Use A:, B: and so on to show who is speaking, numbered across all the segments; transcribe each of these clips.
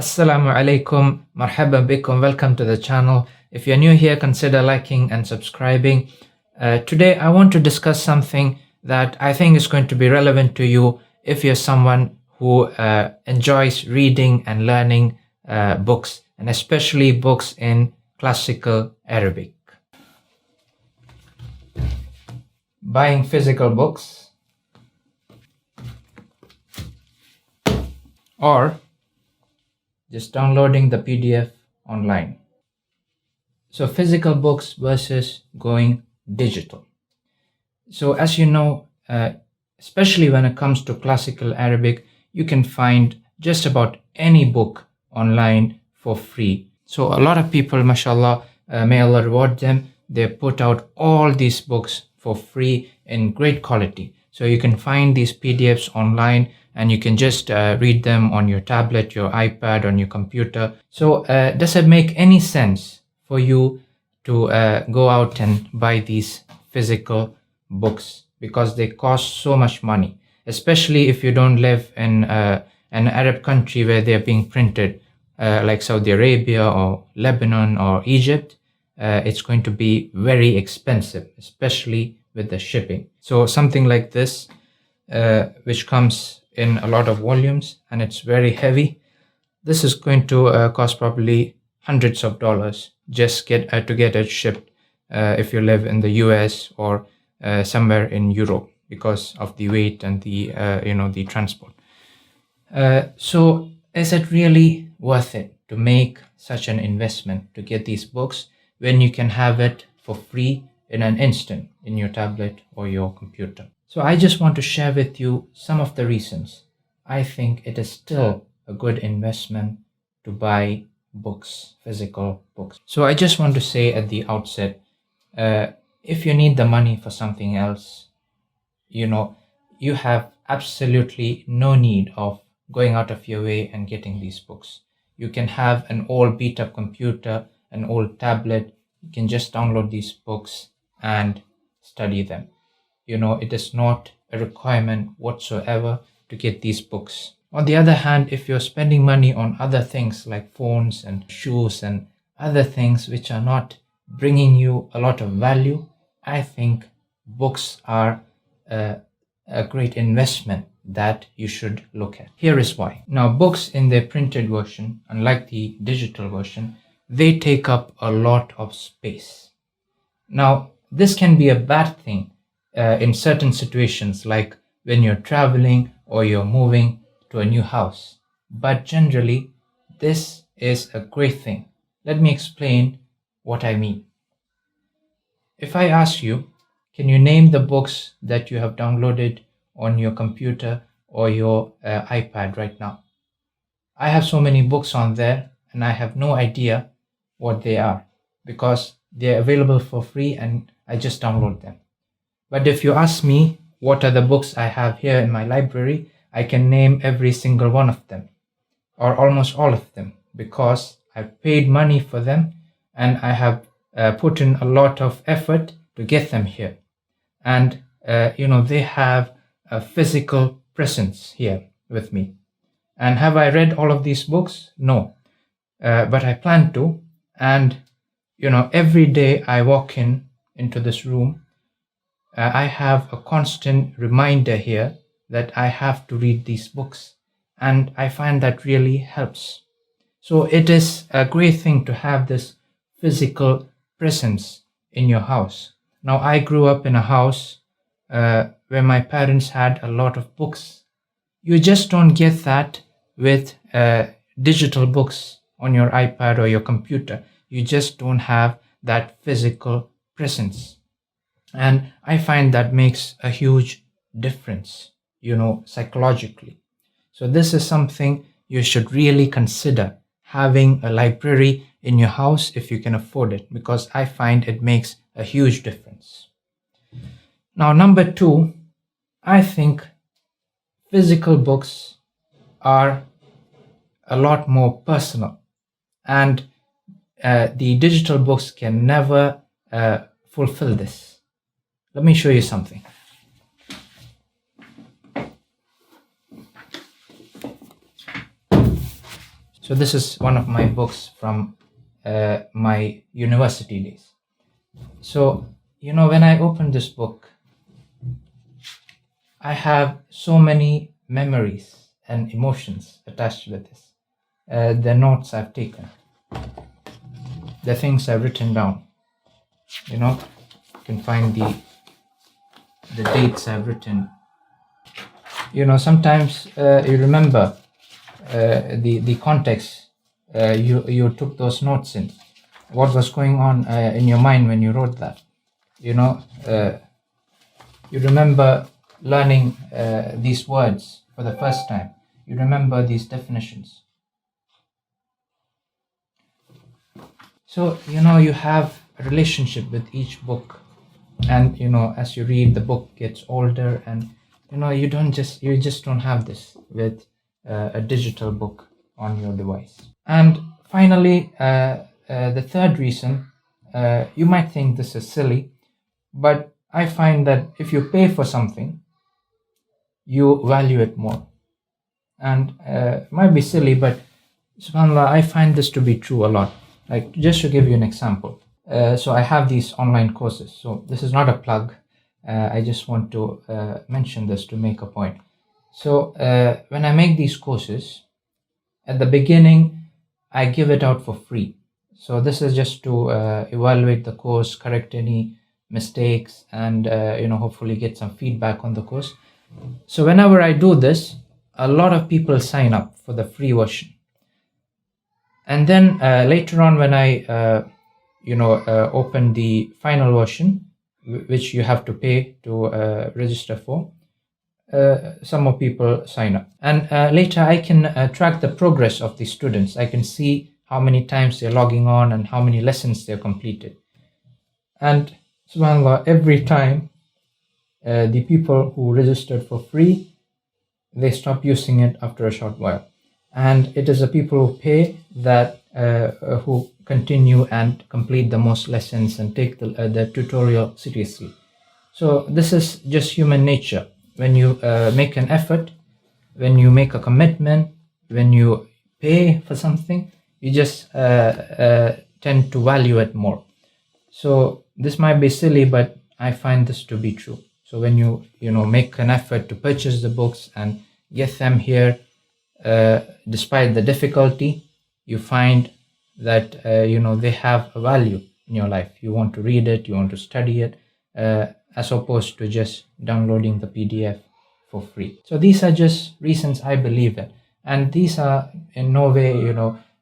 A: Assalamu alaikum, Marhaban bikum, welcome to the channel. If you're new here, consider liking and subscribing. Today I want to discuss something that I think is going to be relevant to you if you're someone who enjoys reading and learning books, and especially books in classical Arabic. Buying physical books or just downloading the PDF online. So physical books versus going digital. So as you know, especially when it comes to classical Arabic, you can find just about any book online for free. So a lot of people, mashallah, may Allah reward them, they put out all these books for free in great quality. So you can find these PDFs online and you can just read them on your tablet, your iPad, on your computer. So does it make any sense for you to go out and buy these physical books? Because they cost so much money, especially if you don't live in an Arab country where they're being printed, like Saudi Arabia or Lebanon or Egypt. It's going to be very expensive, especially with the shipping. So something like this, which comes in a lot of volumes and it's very heavy, this is going to cost probably hundreds of dollars just to get it shipped if you live in the US or somewhere in Europe, because of the weight and the the transport. So is it really worth it to make such an investment to get these books when you can have it for free in an instant in your tablet or your computer? So I just want to share with you some of the reasons I think it is still a good investment to buy books, physical books. So I just want to say at the outset, if you need the money for something else, you have absolutely no need of going out of your way and getting these books. You can have an old beat up computer, an old tablet, you can just download these books and study them. It is not a requirement whatsoever to get these books. On the other hand, if you're spending money on other things like phones and shoes and other things which are not bringing you a lot of value, I think books are a great investment that you should look at. Here is why. Now, books in their printed version, unlike the digital version, they take up a lot of space. Now, this can be a bad thing in certain situations, like when you're traveling or you're moving to a new house. But generally, this is a great thing. Let me explain what I mean. If I ask you, can you name the books that you have downloaded on your computer or your iPad right now? I have so many books on there and I have no idea what they are because they're available for free and I just download them. But if you ask me what are the books I have here in my library, I can name every single one of them or almost all of them because I've paid money for them and I have put in a lot of effort to get them here. And, they have a physical presence here with me. And have I read all of these books? No. But I plan to. And, every day I walk into this room, I have a constant reminder here that I have to read these books. And I find that really helps. So it is a great thing to have this physical presence in your house. Now, I grew up in a house where my parents had a lot of books. You just don't get that with digital books on your iPad or your computer. You just don't have that physical presence. And I find that makes a huge difference, psychologically. So this is something you should really consider, having a library in your house if you can afford it, because I find it makes a huge difference. Now, number 2, I think physical books are a lot more personal, and the digital books can never fulfill this. Let me show you something. So this is one of my books from my university days. So, when I opened this book, I have so many memories and emotions attached with this. The notes I've taken, the things I've written down. You can find the dates I've written. Sometimes you remember the context you took those notes in. What was going on in your mind when you wrote that? You remember learning these words for the first time. You remember these definitions. So, you have a relationship with each book. And, as you read, the book gets older, and, you just don't have this with a digital book on your device. And finally, the third reason, you might think this is silly, but I find that if you pay for something, you value it more. And it might be silly, but subhanAllah, I find this to be true a lot. Like, just to give you an example. So I have these online courses. So this is not a plug. I just want to mention this to make a point. So when I make these courses, at the beginning, I give it out for free. So this is just to evaluate the course, correct any mistakes, and hopefully get some feedback on the course. So whenever I do this, a lot of people sign up for the free version. And then later on, when I open the final version, which you have to pay to register for, some more people sign up. And later I can track the progress of the students. I can see how many times they're logging on and how many lessons they've completed. And subhanAllah, every time the people who registered for free, they stop using it after a short while. And it is the people who pay that who continue and complete the most lessons and take the tutorial seriously. So this is just human nature. When you make an effort, when you make a commitment, when you pay for something, you just tend to value it more. So this might be silly, but I find this to be true. So when you make an effort to purchase the books and get them here, despite the difficulty, you find that they have a value in your life. You want to read it, you want to study it, as opposed to just downloading the PDF for free. So these are just reasons I believe it, and these are in no way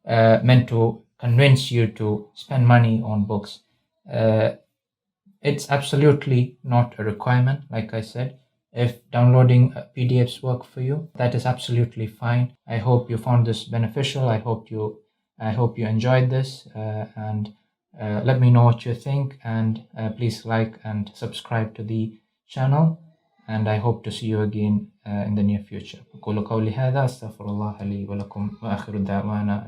A: meant to convince you to spend money on books. It's absolutely not a requirement. Like I said, if downloading PDFs work for you, that is absolutely fine. I hope you found this beneficial. I hope you enjoyed this, and let me know what you think, and please like and subscribe to the channel, and I hope to see you again in the near future. أقول قولي هذا أستغفر الله لي ولكم وآخر دعوانا